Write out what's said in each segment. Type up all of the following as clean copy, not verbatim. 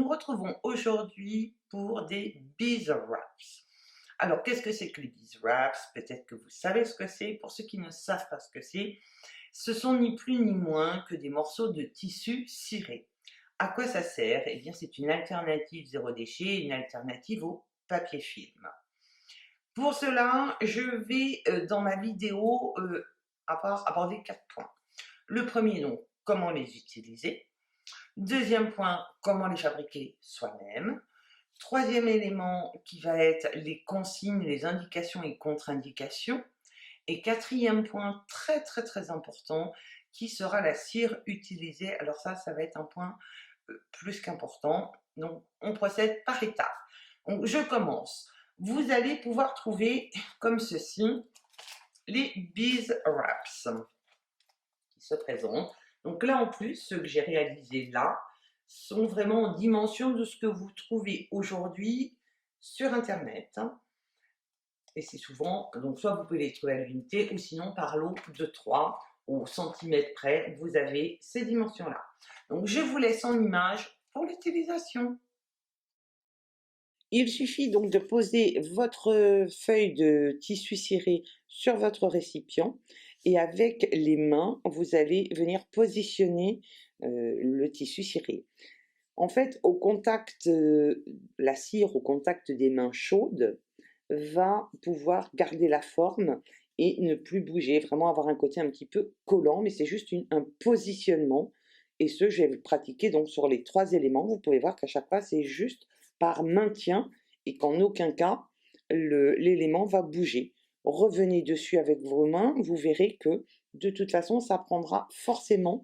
nous retrouvons aujourd'hui pour des beeswax. Alors, qu'est-ce que c'est que les beeswax? Peut-être que vous savez ce que c'est. Pour ceux qui ne savent pas ce que c'est, ce sont ni plus ni moins que des morceaux de tissu ciré. À quoi ça sert? Eh bien, c'est une alternative zéro déchet, une alternative au papier film. Pour cela, je vais dans ma vidéo aborder 4 points. Le premier, donc, comment les utiliser. Deuxième point, comment les fabriquer soi-même. Troisième élément qui va être les consignes, les indications et contre-indications. Et quatrième point très très très important qui sera la cire utilisée. Alors ça va être un point plus qu'important. Donc on procède par étapes. Donc je commence. Vous allez pouvoir trouver comme ceci les beeswax qui se présentent. Donc là en plus, ceux que j'ai réalisés là sont vraiment en dimension de ce que vous trouvez aujourd'hui sur internet. Et c'est souvent, donc soit vous pouvez les trouver à l'unité ou sinon par lot de 3 au centimètre près, vous avez ces dimensions-là. Donc je vous laisse en image pour l'utilisation. Il suffit donc de poser votre feuille de tissu ciré sur votre récipient et avec les mains, vous allez venir positionner le tissu ciré. En fait, au contact, la cire au contact des mains chaudes va pouvoir garder la forme et ne plus bouger, vraiment avoir un côté un petit peu collant, mais c'est juste un positionnement. Et ce, je vais le pratiquer donc sur les 3 éléments. Vous pouvez voir qu'à chaque fois, c'est juste par maintien et qu'en aucun cas, l'élément va bouger. Revenez dessus avec vos mains, vous verrez que de toute façon, ça prendra forcément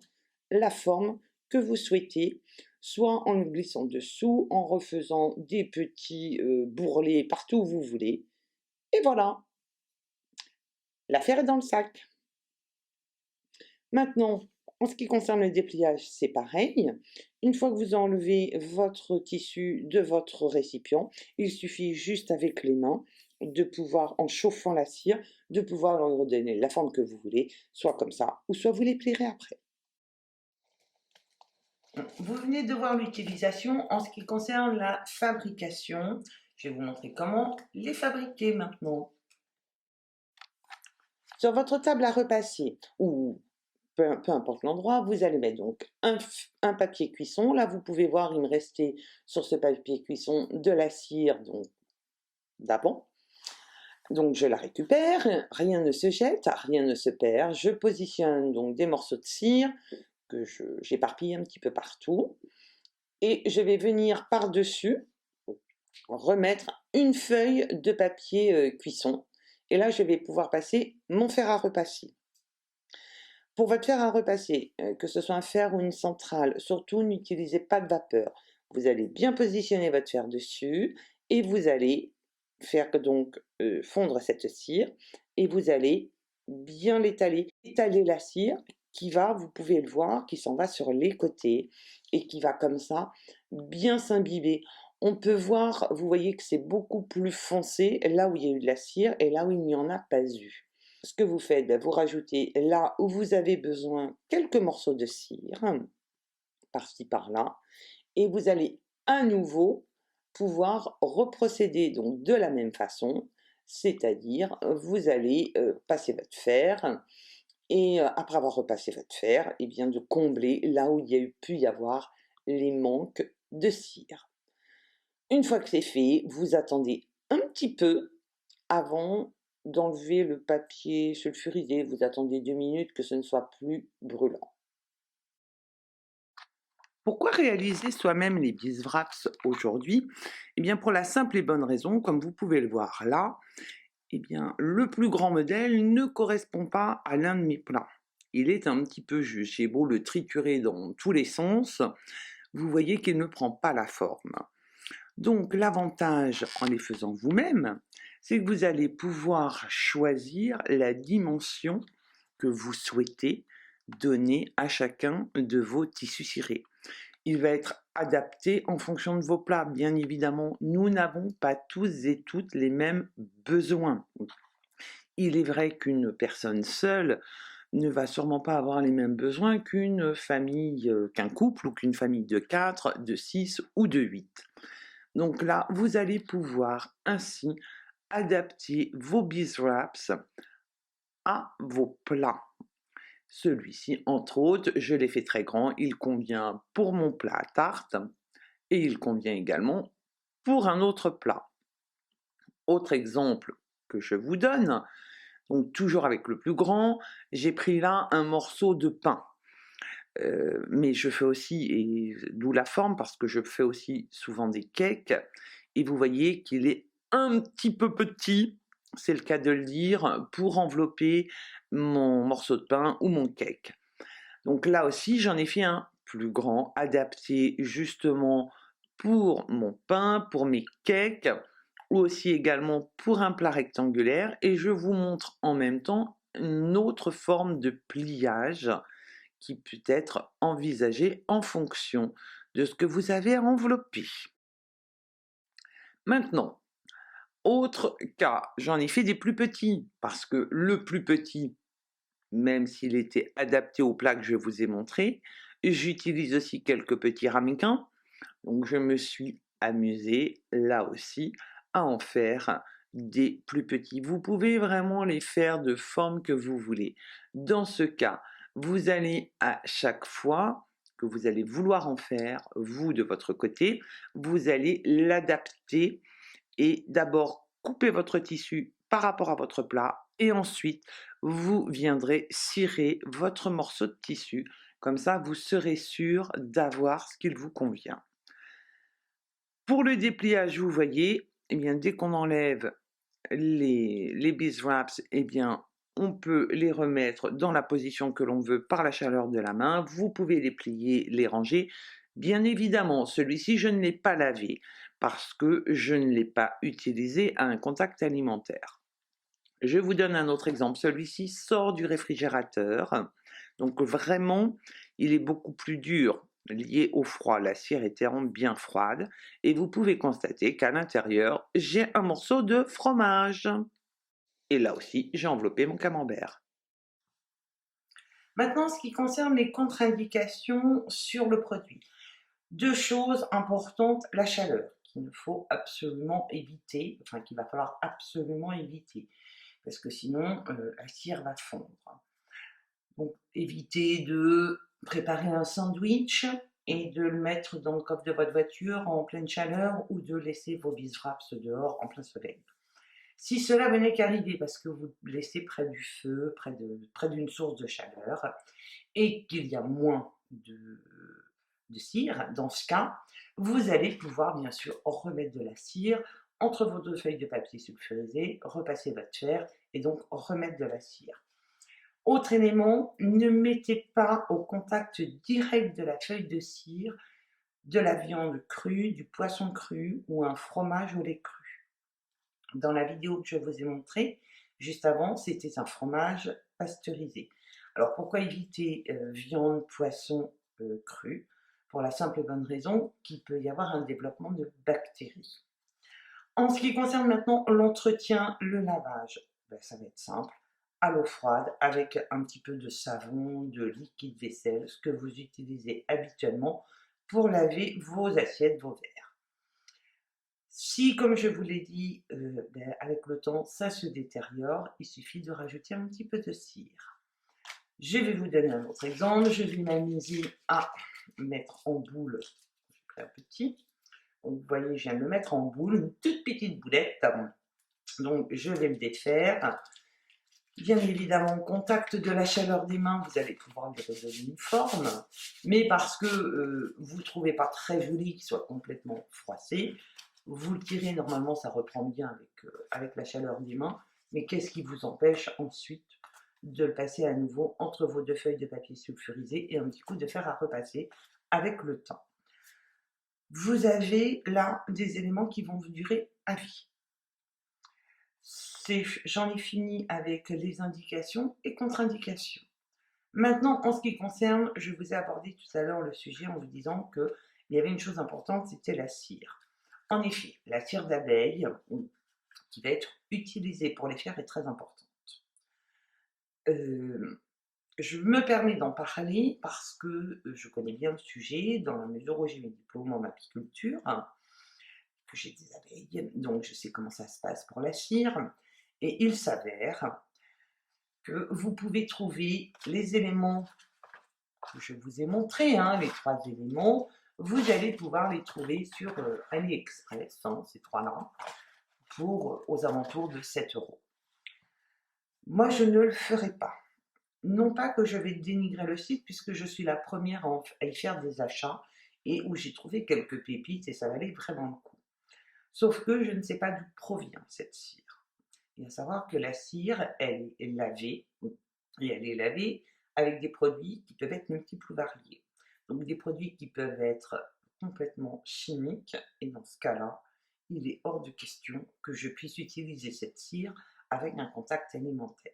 la forme que vous souhaitez, soit en le glissant dessous, en refaisant des petits bourrelets partout où vous voulez. Et voilà, l'affaire est dans le sac. Maintenant, en ce qui concerne le dépliage, c'est pareil. Une fois que vous enlevez votre tissu de votre récipient, il suffit juste avec les mains de pouvoir, en chauffant la cire, de pouvoir leur redonner la forme que vous voulez, soit comme ça, ou soit vous les plierez après. Vous venez de voir l'utilisation. En ce qui concerne la fabrication, je vais vous montrer comment les fabriquer maintenant. Sur votre table à repasser, ou peu importe l'endroit, vous allez mettre donc un papier cuisson. Là, vous pouvez voir, il me restait sur ce papier cuisson de la cire d'avant. Donc, je la récupère, rien ne se jette, rien ne se perd. Je positionne donc des morceaux de cire que j'éparpille un petit peu partout. Et je vais venir par-dessus remettre une feuille de papier cuisson. Et là, je vais pouvoir passer mon fer à repasser. Pour votre fer à repasser, que ce soit un fer ou une centrale, surtout n'utilisez pas de vapeur. Vous allez bien positionner votre fer dessus et vous allez faire donc fondre cette cire et vous allez bien l'étaler. Étaler la cire qui va, vous pouvez le voir, qui s'en va sur les côtés et qui va comme ça bien s'imbiber. On peut voir, vous voyez que c'est beaucoup plus foncé là où il y a eu de la cire et là où il n'y en a pas eu. Ce que vous faites, vous rajoutez là où vous avez besoin quelques morceaux de cire, par-ci par-là, et vous allez à nouveau pouvoir reprocéder donc de la même façon, c'est-à-dire vous allez passer votre fer, et après avoir repassé votre fer, et bien de combler là où il y a pu y avoir les manques de cire. Une fois que c'est fait, vous attendez un petit peu avant d'enlever le papier sulfurisé. Vous attendez 2 minutes que ce ne soit plus brûlant. Pourquoi réaliser soi-même les beeswax aujourd'hui? Eh bien pour la simple et bonne raison, comme vous pouvez le voir là, eh bien le plus grand modèle ne correspond pas à l'un de mes plans. Il est un petit peu juste. J'ai beau le triturer dans tous les sens, vous voyez qu'il ne prend pas la forme. Donc l'avantage en les faisant vous-même, c'est que vous allez pouvoir choisir la dimension que vous souhaitez donner à chacun de vos tissus cirés. Il va être adapté en fonction de vos plats. Bien évidemment, nous n'avons pas tous et toutes les mêmes besoins. Il est vrai qu'une personne seule ne va sûrement pas avoir les mêmes besoins qu'une famille, qu'un couple ou qu'une famille de 4, de 6 ou de 8. Donc là, vous allez pouvoir ainsi adapter vos beeswax à vos plats. Celui-ci, entre autres, je l'ai fait très grand, il convient pour mon plat à tarte et il convient également pour un autre plat. Autre exemple que je vous donne, donc toujours avec le plus grand, j'ai pris là un morceau de pain. Mais je fais aussi, et d'où la forme, parce que je fais aussi souvent des cakes, et vous voyez qu'il est un petit peu petit, c'est le cas de le dire, pour envelopper mon morceau de pain ou mon cake. Donc là aussi, j'en ai fait un plus grand, adapté justement pour mon pain, pour mes cakes, ou aussi également pour un plat rectangulaire, et je vous montre en même temps une autre forme de pliage qui peut être envisagée en fonction de ce que vous avez à envelopper. Maintenant, autre cas, j'en ai fait des plus petits, parce que le plus petit, même s'il était adapté au plat que je vous ai montré, j'utilise aussi quelques petits ramequins, donc je me suis amusée là aussi à en faire des plus petits. Vous pouvez vraiment les faire de forme que vous voulez. Dans ce cas, vous allez à chaque fois que vous allez vouloir en faire, vous de votre côté, vous allez l'adapter et d'abord couper votre tissu par rapport à votre plat et ensuite vous viendrez cirer votre morceau de tissu. Comme ça, vous serez sûr d'avoir ce qu'il vous convient. Pour le dépliage, vous voyez, eh bien, dès qu'on enlève les beeswax, eh bien, on peut les remettre dans la position que l'on veut par la chaleur de la main. Vous pouvez les plier, les ranger. Bien évidemment, celui-ci, je ne l'ai pas lavé parce que je ne l'ai pas utilisé à un contact alimentaire. Je vous donne un autre exemple. Celui-ci sort du réfrigérateur. Donc vraiment, il est beaucoup plus dur lié au froid. La cire était bien froide. Et vous pouvez constater qu'à l'intérieur, j'ai un morceau de fromage. Et là aussi, j'ai enveloppé mon camembert. Maintenant, ce qui concerne les contre-indications sur le produit. Deux choses importantes, la chaleur, qu'il ne faut absolument éviter, enfin qu'il va falloir absolument éviter, parce que sinon la cire va fondre. Donc évitez de préparer un sandwich et de le mettre dans le coffre de votre voiture en pleine chaleur ou de laisser vos beeswax dehors en plein soleil. Si cela venait qu'arriver parce que vous le laissez près du feu, près d'une source de chaleur, et qu'il y a moins de cire, dans ce cas, vous allez pouvoir bien sûr remettre de la cire entre vos deux feuilles de papier sulfurisé, repasser votre fer et donc remettre de la cire. Autre élément, ne mettez pas au contact direct de la feuille de cire de la viande crue, du poisson cru ou un fromage au lait cru. Dans la vidéo que je vous ai montrée, juste avant, c'était un fromage pasteurisé. Alors pourquoi éviter viande, poisson cru? Pour la simple et bonne raison qu'il peut y avoir un développement de bactéries. En ce qui concerne maintenant l'entretien, le lavage, ben, ça va être simple, à l'eau froide avec un petit peu de savon, de liquide vaisselle, ce que vous utilisez habituellement pour laver vos assiettes, vos verres. Si, comme je vous l'ai dit, ben, avec le temps, ça se détériore, il suffit de rajouter un petit peu de cire. Je vais vous donner un autre exemple. Je vais m'amuser à mettre en boule, je fais un petit. Donc, vous voyez, je viens de le mettre en boule, une toute petite boulette. Donc, je vais le défaire. Bien évidemment, au contact de la chaleur des mains, vous allez pouvoir lui redonner une forme. Mais parce que vous ne trouvez pas très joli qu'il soit complètement froissé, vous le tirez, normalement ça reprend bien avec la chaleur des mains. Mais qu'est-ce qui vous empêche ensuite de le passer à nouveau entre vos deux feuilles de papier sulfurisé et un petit coup de fer à repasser avec le temps. Vous avez là des éléments qui vont vous durer à vie. J'en ai fini avec les indications et contre-indications. Maintenant, en ce qui concerne, je vous ai abordé tout à l'heure le sujet en vous disant qu'il y avait une chose importante, c'était la cire. En effet, la cire d'abeille, qui va être utilisée pour les fers, est très importante. Je me permets d'en parler parce que je connais bien le sujet, dans la mesure où j'ai mes diplômes en apiculture, que j'ai des abeilles, donc je sais comment ça se passe pour la cire. Et il s'avère que vous pouvez trouver les éléments que je vous ai montrés, hein, les 3 éléments, vous allez pouvoir les trouver sur AliExpress, hein, ces 3-là, pour aux alentours de 7 euros. Moi, je ne le ferai pas. Non pas que je vais dénigrer le site, puisque je suis la première à y faire des achats et où j'ai trouvé quelques pépites et ça valait vraiment le coup. Sauf que je ne sais pas d'où provient cette cire. Il faut savoir que la cire, elle est lavée, et elle est lavée avec des produits qui peuvent être multiples ou variés. Donc des produits qui peuvent être complètement chimiques, et dans ce cas-là, il est hors de question que je puisse utiliser cette cire avec un contact alimentaire.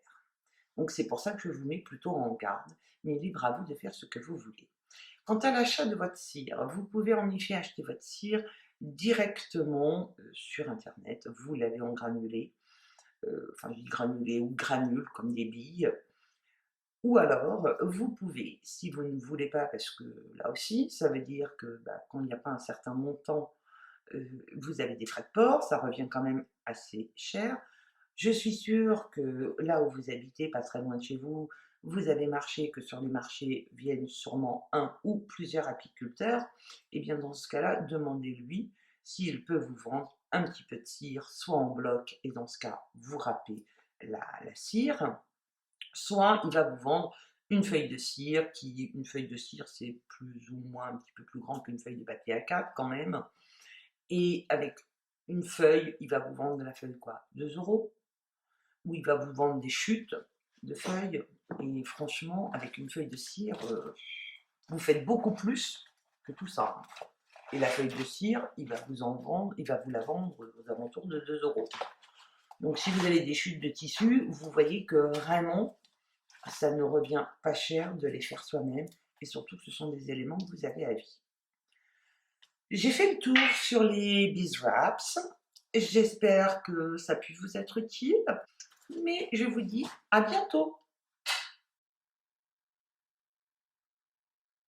Donc c'est pour ça que je vous mets plutôt en garde, mais libre à vous de faire ce que vous voulez. Quant à l'achat de votre cire, vous pouvez en effet acheter votre cire directement sur internet, vous l'avez en granulé, enfin je dis granulé ou granules comme des billes, ou alors vous pouvez, si vous ne voulez pas, parce que là aussi ça veut dire que quand il n'y a pas un certain montant, vous avez des frais de port, ça revient quand même assez cher. Je suis sûre que là où vous habitez, pas très loin de chez vous, vous avez marché, que sur les marchés viennent sûrement un ou plusieurs apiculteurs. Et bien dans ce cas-là, demandez-lui s'il peut vous vendre un petit peu de cire, soit en bloc, et dans ce cas, vous râpez la cire, soit il va vous vendre une feuille de cire, une feuille de cire c'est plus ou moins un petit peu plus grand qu'une feuille de papier A4 quand même, et avec une feuille, il va vous vendre de la feuille quoi? 2 euros. Ou il va vous vendre des chutes de feuilles. Et franchement, avec une feuille de cire, vous faites beaucoup plus que tout ça. Et la feuille de cire, il va vous la vendre aux alentours de 2 euros. Donc si vous avez des chutes de tissu, vous voyez que vraiment, ça ne revient pas cher de les faire soi-même. Et surtout, ce sont des éléments que vous avez à vie. J'ai fait le tour sur les beeswax. J'espère que ça a pu vous être utile. Mais je vous dis à bientôt!